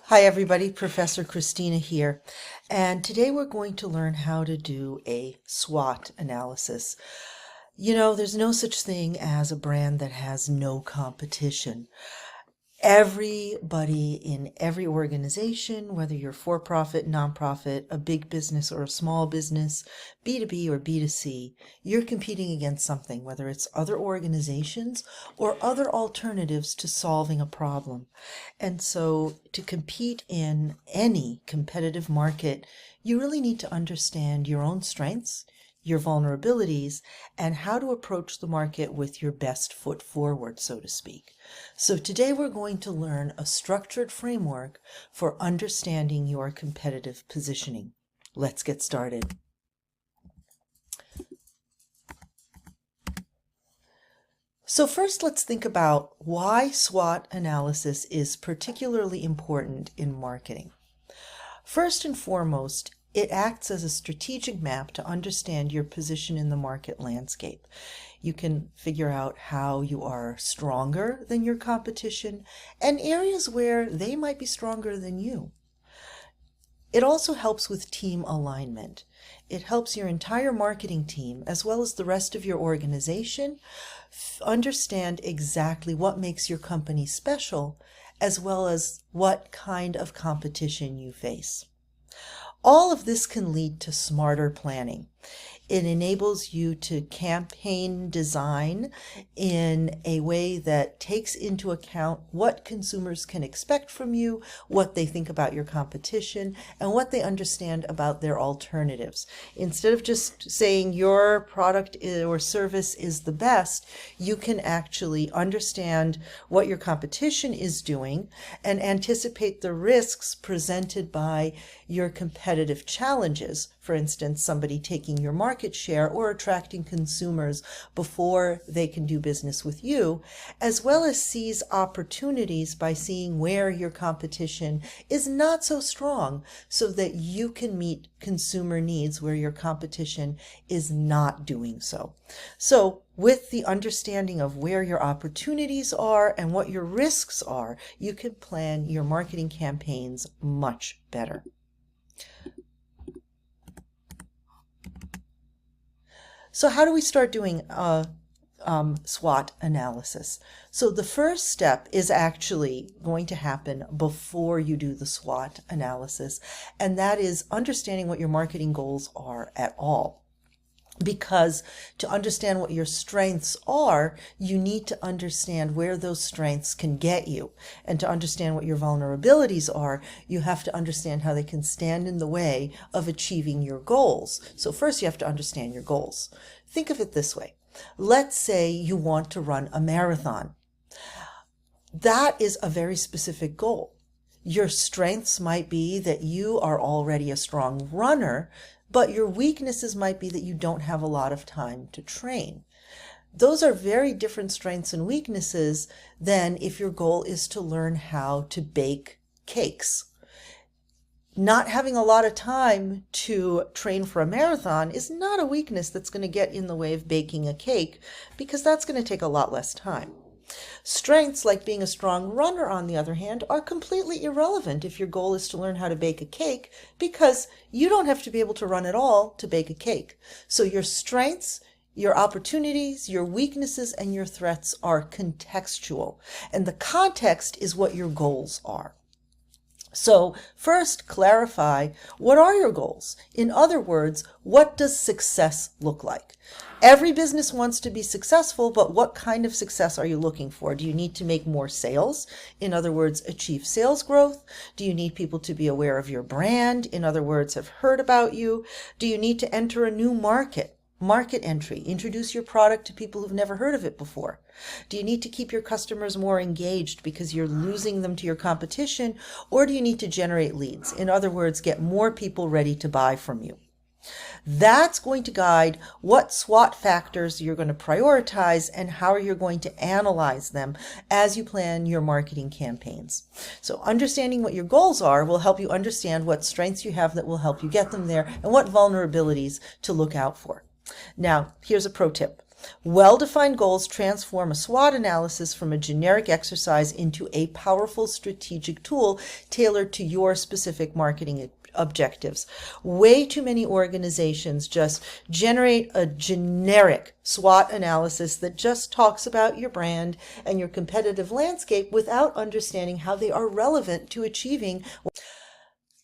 Hi everybody, Professor Christina here, and today we're going to learn how to do a SWOT analysis. There's no such thing as a brand that has no competition. Everybody in every organization, whether you're for-profit, nonprofit, a big business or a small business, B2B or B2C, you're competing against something, whether it's other organizations or other alternatives to solving a problem. And so to compete in any competitive market, you really need to understand your own strengths, your vulnerabilities, and how to approach the market with your best foot forward, so to speak. So today we're going to learn a structured framework for understanding your competitive positioning. Let's get started. So first, let's think about why SWOT analysis is particularly important in marketing. First and foremost, it acts as a strategic map to understand your position in the market landscape. You can figure out how you are stronger than your competition and areas where they might be stronger than you. It also helps with team alignment. It helps your entire marketing team, as well as the rest of your organization, understand exactly what makes your company special, as well as what kind of competition you face. All of this can lead to smarter planning. It enables you to campaign design in a way that takes into account what consumers can expect from you, what they think about your competition, and what they understand about their alternatives. Instead of just saying your product or service is the best, you can actually understand what your competition is doing and anticipate the risks presented by your competitive challenges. For instance, somebody taking your market share or attracting consumers before they can do business with you, as well as seize opportunities by seeing where your competition is not so strong so that you can meet consumer needs where your competition is not doing so. So with the understanding of where your opportunities are and what your risks are, you can plan your marketing campaigns much better. So how do we start doing a SWOT analysis? So the first step is actually going to happen before you do the SWOT analysis, and that is understanding what your marketing goals are at all. Because to understand what your strengths are, you need to understand where those strengths can get you. And to understand what your vulnerabilities are, you have to understand how they can stand in the way of achieving your goals. So first you have to understand your goals. Think of it this way. Let's say you want to run a marathon. That is a very specific goal. Your strengths might be that you are already a strong runner, but your weaknesses might be that you don't have a lot of time to train. Those are very different strengths and weaknesses than if your goal is to learn how to bake cakes. Not having a lot of time to train for a marathon is not a weakness that's going to get in the way of baking a cake, because that's going to take a lot less time. Strengths like being a strong runner, on the other hand, are completely irrelevant if your goal is to learn how to bake a cake, because you don't have to be able to run at all to bake a cake. So your strengths, your opportunities, your weaknesses, and your threats are contextual. And the context is what your goals are. So first, clarify, what are your goals? In other words, what does success look like? Every business wants to be successful, but what kind of success are you looking for? Do you need to make more sales? In other words, achieve sales growth? Do you need people to be aware of your brand? In other words, have heard about you? Do you need to enter a new market entry, introduce your product to people who've never heard of it before? Do you need to keep your customers more engaged because you're losing them to your competition? Or do you need to generate leads? In other words, get more people ready to buy from you. That's going to guide what SWOT factors you're going to prioritize and how you're going to analyze them as you plan your marketing campaigns. So understanding what your goals are will help you understand what strengths you have that will help you get them there and what vulnerabilities to look out for. Now, here's a pro tip. Well-defined goals transform a SWOT analysis from a generic exercise into a powerful strategic tool tailored to your specific marketing objectives. Way too many organizations just generate a generic SWOT analysis that just talks about your brand and your competitive landscape without understanding how they are relevant to achieving.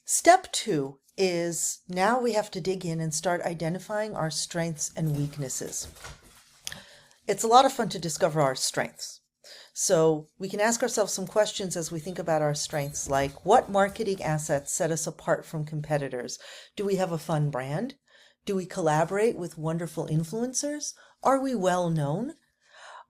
Step 2 is now we have to dig in and start identifying our strengths and weaknesses. It's a lot of fun to discover our strengths. So we can ask ourselves some questions as we think about our strengths, like what marketing assets set us apart from competitors? Do we have a fun brand? Do we collaborate with wonderful influencers? Are we well known?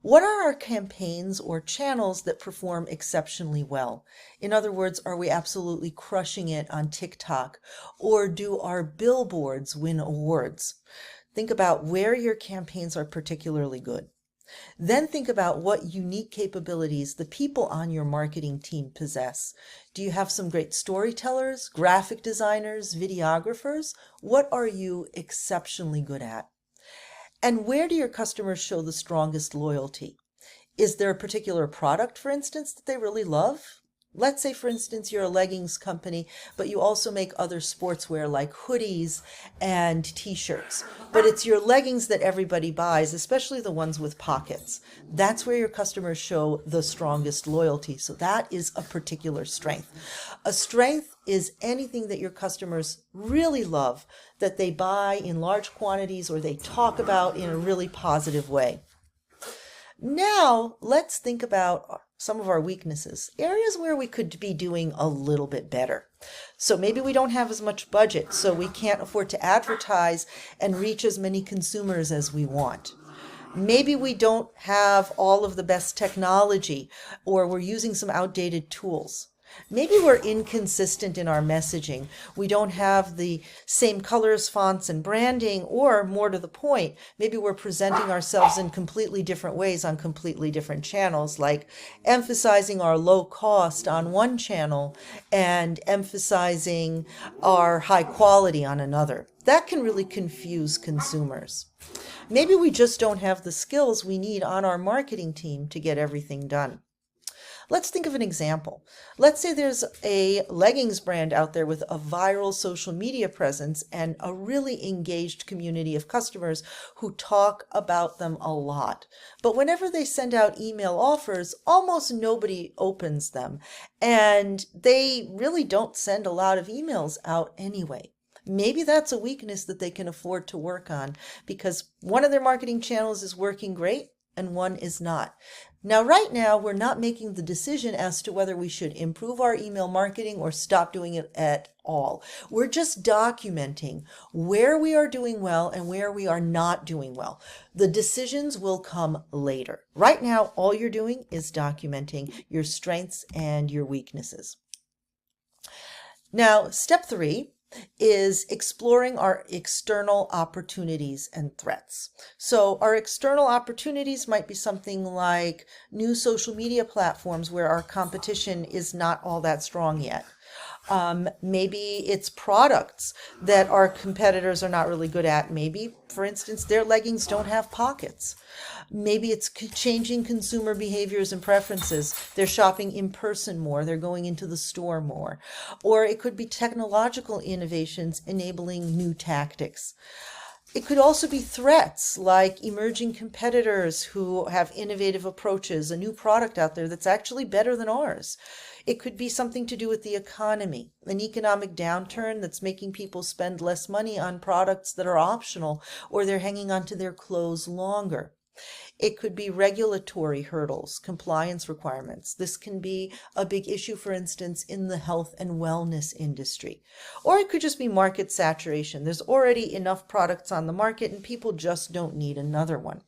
What are our campaigns or channels that perform exceptionally well? In other words, are we absolutely crushing it on TikTok? Or do our billboards win awards? Think about where your campaigns are particularly good. Then think about what unique capabilities the people on your marketing team possess. Do you have some great storytellers, graphic designers, videographers? What are you exceptionally good at? And where do your customers show the strongest loyalty? Is there a particular product, for instance, that they really love? Let's say, for instance, you're a leggings company, but you also make other sportswear like hoodies and t-shirts. But it's your leggings that everybody buys, especially the ones with pockets. That's where your customers show the strongest loyalty. So that is a particular strength. A strength is anything that your customers really love, that they buy in large quantities or they talk about in a really positive way. Now, let's think about some of our weaknesses, areas where we could be doing a little bit better. So maybe we don't have as much budget, so we can't afford to advertise and reach as many consumers as we want. Maybe we don't have all of the best technology, or we're using some outdated tools. Maybe we're inconsistent in our messaging. We don't have the same colors, fonts, and branding, or more to the point, maybe we're presenting ourselves in completely different ways on completely different channels, like emphasizing our low cost on one channel and emphasizing our high quality on another. That can really confuse consumers. Maybe we just don't have the skills we need on our marketing team to get everything done. Let's think of an example. Let's say there's a leggings brand out there with a viral social media presence and a really engaged community of customers who talk about them a lot. But whenever they send out email offers, almost nobody opens them, and they really don't send a lot of emails out anyway. Maybe that's a weakness that they can afford to work on because one of their marketing channels is working great and one is not. Now, right now, we're not making the decision as to whether we should improve our email marketing or stop doing it at all. We're just documenting where we are doing well and where we are not doing well. The decisions will come later. Right now, all you're doing is documenting your strengths and your weaknesses. Now, step 3 is exploring our external opportunities and threats. So our external opportunities might be something like new social media platforms where our competition is not all that strong yet. Maybe it's products that our competitors are not really good at. Maybe, for instance, their leggings don't have pockets. Maybe it's changing consumer behaviors and preferences. They're shopping in person more. They're going into the store more. Or it could be technological innovations enabling new tactics. It could also be threats like emerging competitors who have innovative approaches, a new product out there that's actually better than ours. It could be something to do with the economy, an economic downturn that's making people spend less money on products that are optional, or they're hanging on to their clothes longer. It could be regulatory hurdles, compliance requirements. This can be a big issue, for instance, in the health and wellness industry. Or it could just be market saturation. There's already enough products on the market and people just don't need another one.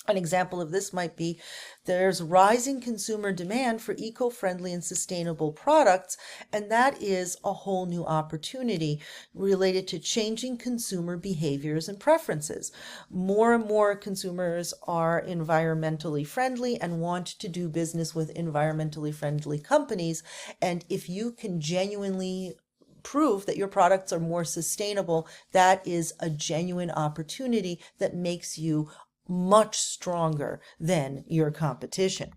An example of this might be there's rising consumer demand for eco-friendly and sustainable products, and that is a whole new opportunity related to changing consumer behaviors and preferences. More and more consumers are environmentally friendly and want to do business with environmentally friendly companies, and if you can genuinely prove that your products are more sustainable, that is a genuine opportunity that makes you much stronger than your competition.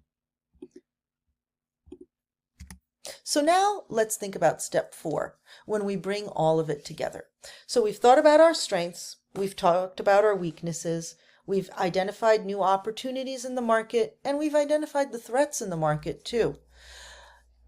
So now let's think about step 4, when we bring all of it together. So we've thought about our strengths, we've talked about our weaknesses, we've identified new opportunities in the market, and we've identified the threats in the market too.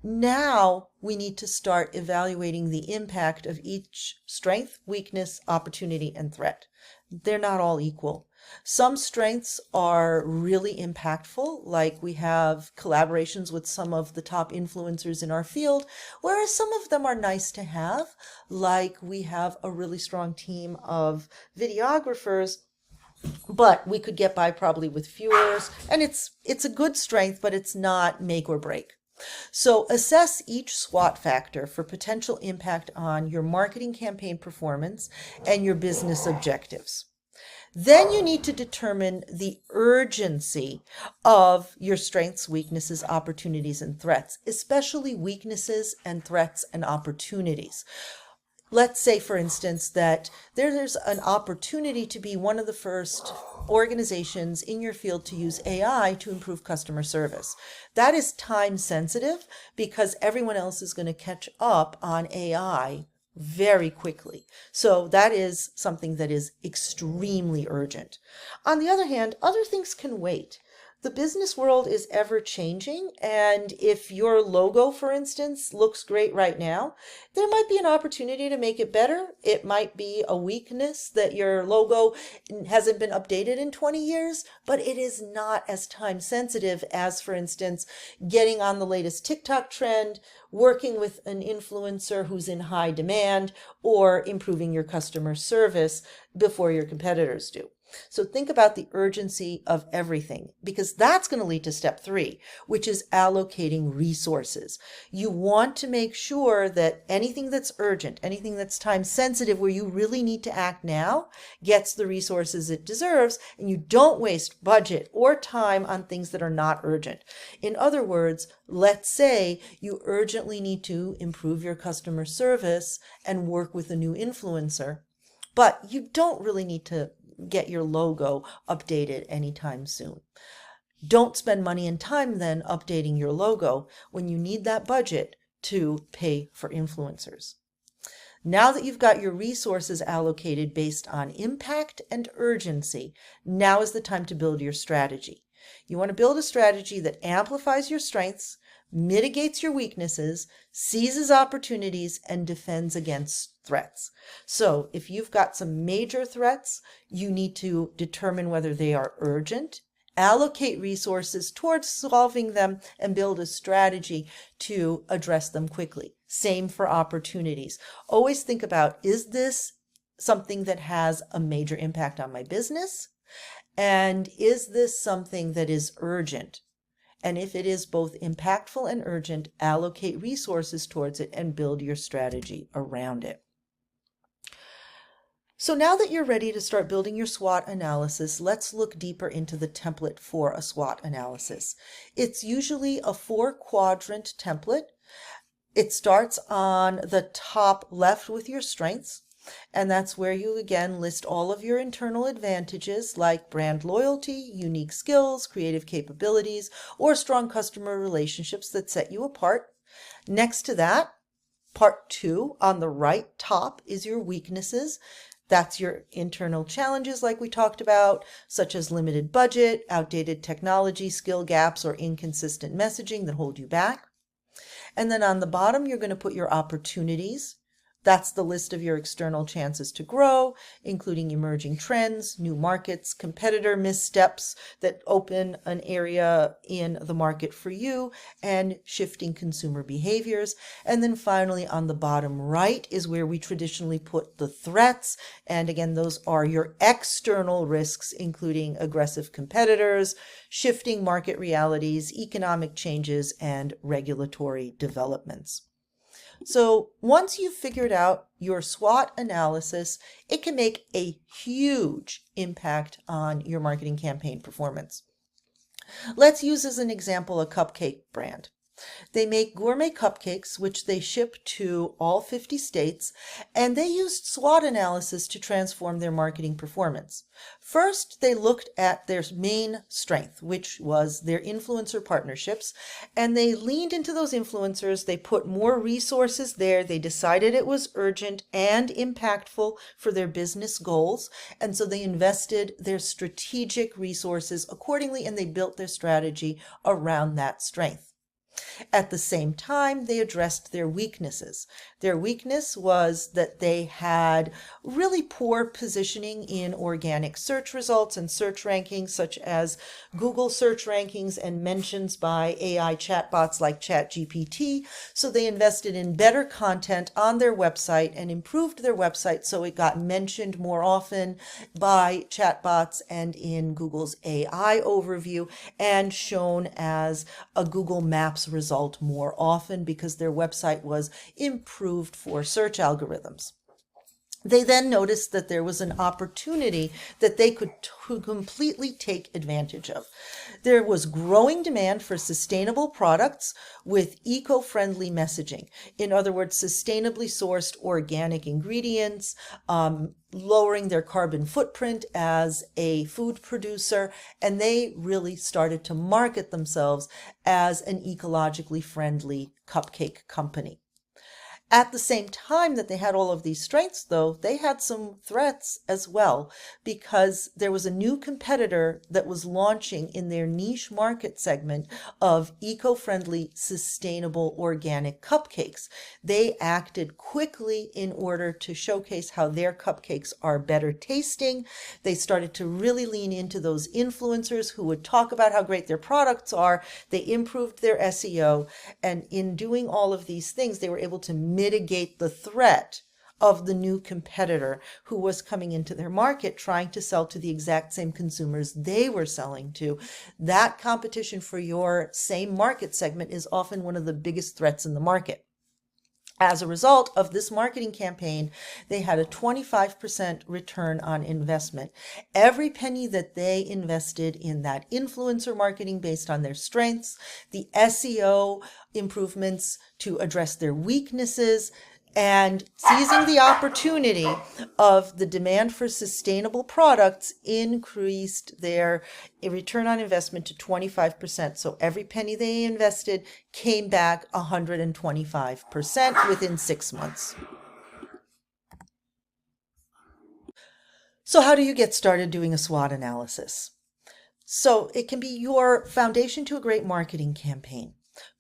Now we need to start evaluating the impact of each strength, weakness, opportunity, and threat. They're not all equal. Some strengths are really impactful, like we have collaborations with some of the top influencers in our field, whereas some of them are nice to have, like we have a really strong team of videographers, but we could get by probably with fewer, and it's a good strength, but it's not make or break. So assess each SWOT factor for potential impact on your marketing campaign performance and your business objectives. Then you need to determine the urgency of your strengths, weaknesses, opportunities, and threats, especially weaknesses and threats and opportunities. Let's say, for instance, that there's an opportunity to be one of the first organizations in your field to use AI to improve customer service. That is time sensitive because everyone else is going to catch up on AI very quickly. So that is something that is extremely urgent. On the other hand, other things can wait. The business world is ever changing, and if your logo, for instance, looks great right now, there might be an opportunity to make it better. It might be a weakness that your logo hasn't been updated in 20 years, but it is not as time sensitive as, for instance, getting on the latest TikTok trend, working with an influencer who's in high demand, or improving your customer service before your competitors do. So think about the urgency of everything, because that's going to lead to step 3, which is allocating resources. You want to make sure that anything that's urgent, anything that's time sensitive, where you really need to act now, gets the resources it deserves, and you don't waste budget or time on things that are not urgent. In other words, let's say you urgently need to improve your customer service and work with a new influencer, but you don't really need to get your logo updated anytime soon. Don't spend money and time then updating your logo when you need that budget to pay for influencers. Now that you've got your resources allocated based on impact and urgency, now is the time to build your strategy. You want to build a strategy that amplifies your strengths, mitigates your weaknesses, seizes opportunities, and defends against threats. So if you've got some major threats, you need to determine whether they are urgent, allocate resources towards solving them, and build a strategy to address them quickly. Same for opportunities. Always think about, is this something that has a major impact on my business? And is this something that is urgent? And if it is both impactful and urgent, allocate resources towards it and build your strategy around it. So now that you're ready to start building your SWOT analysis, let's look deeper into the template for a SWOT analysis. It's usually a 4-quadrant template. It starts on the top left with your strengths, and that's where you again list all of your internal advantages like brand loyalty, unique skills, creative capabilities, or strong customer relationships that set you apart. Next to that, part 2 on the right top is your weaknesses. That's your internal challenges like we talked about, such as limited budget, outdated technology, skill gaps, or inconsistent messaging that hold you back. And then on the bottom, you're going to put your opportunities. That's the list of your external chances to grow, including emerging trends, new markets, competitor missteps that open an area in the market for you, and shifting consumer behaviors. And then finally, on the bottom right is where we traditionally put the threats. And again, those are your external risks, including aggressive competitors, shifting market realities, economic changes, and regulatory developments. So once you've figured out your SWOT analysis, it can make a huge impact on your marketing campaign performance. Let's use as an example a cupcake brand. They make gourmet cupcakes, which they ship to all 50 states, and they used SWOT analysis to transform their marketing performance. First, they looked at their main strength, which was their influencer partnerships, and they leaned into those influencers. They put more resources there. They decided it was urgent and impactful for their business goals, and so they invested their strategic resources accordingly, and they built their strategy around that strength. At the same time, they addressed their weaknesses. Their weakness was that they had really poor positioning in organic search results and search rankings, such as Google search rankings and mentions by AI chatbots like ChatGPT. So they invested in better content on their website and improved their website so it got mentioned more often by chatbots and in Google's AI overview and shown as a Google Maps result more often because their website was improved for search algorithms. They then noticed that there was an opportunity that they could completely take advantage of. There was growing demand for sustainable products with eco-friendly messaging. In other words, sustainably sourced organic ingredients, lowering their carbon footprint as a food producer, and they really started to market themselves as an ecologically friendly cupcake company. At the same time that they had all of these strengths, though, they had some threats as well, because there was a new competitor that was launching in their niche market segment of eco-friendly, sustainable, organic cupcakes. They acted quickly in order to showcase how their cupcakes are better tasting. They started to really lean into those influencers who would talk about how great their products are. They improved their SEO, and in doing all of these things, they were able to mitigate the threat of the new competitor who was coming into their market trying to sell to the exact same consumers they were selling to. That competition for your same market segment is often one of the biggest threats in the market. As a result of this marketing campaign, they had a 25% return on investment. Every penny that they invested in that influencer marketing based on their strengths, the SEO improvements to address their weaknesses, and seizing the opportunity of the demand for sustainable products increased their return on investment to 25%. So every penny they invested came back 125% within 6 months. So how do you get started doing a SWOT analysis? So it can be your foundation to a great marketing campaign.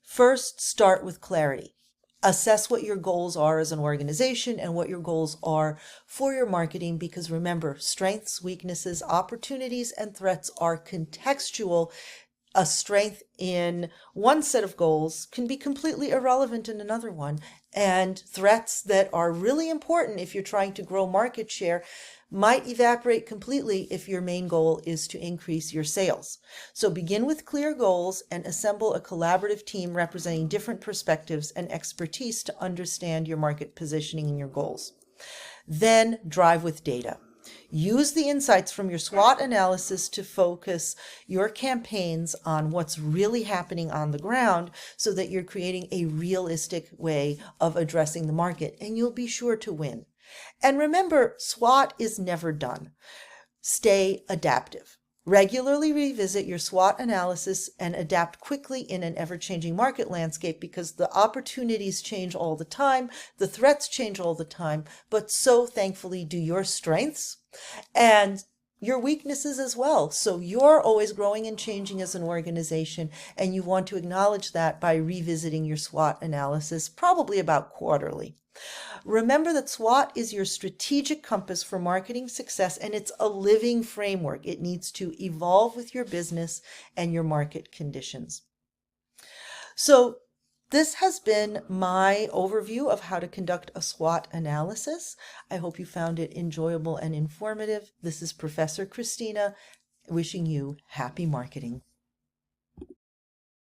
First, start with clarity. Assess what your goals are as an organization and what your goals are for your marketing, because remember, strengths, weaknesses, opportunities, and threats are contextual. A strength in one set of goals can be completely irrelevant in another one, and threats that are really important if you're trying to grow market share might evaporate completely if your main goal is to increase your sales. So begin with clear goals and assemble a collaborative team representing different perspectives and expertise to understand your market positioning and your goals. Then drive with data. Use the insights from your SWOT analysis to focus your campaigns on what's really happening on the ground so that you're creating a realistic way of addressing the market, and you'll be sure to win. And remember, SWOT is never done. Stay adaptive. Regularly revisit your SWOT analysis and adapt quickly in an ever-changing market landscape, because the opportunities change all the time, the threats change all the time, but so thankfully do your strengths and your weaknesses as well. So you're always growing and changing as an organization, and you want to acknowledge that by revisiting your SWOT analysis, probably about quarterly. Remember that SWOT is your strategic compass for marketing success, and it's a living framework. It needs to evolve with your business and your market conditions. So this has been my overview of how to conduct a SWOT analysis. I hope you found it enjoyable and informative. This is Professor Christina wishing you happy marketing.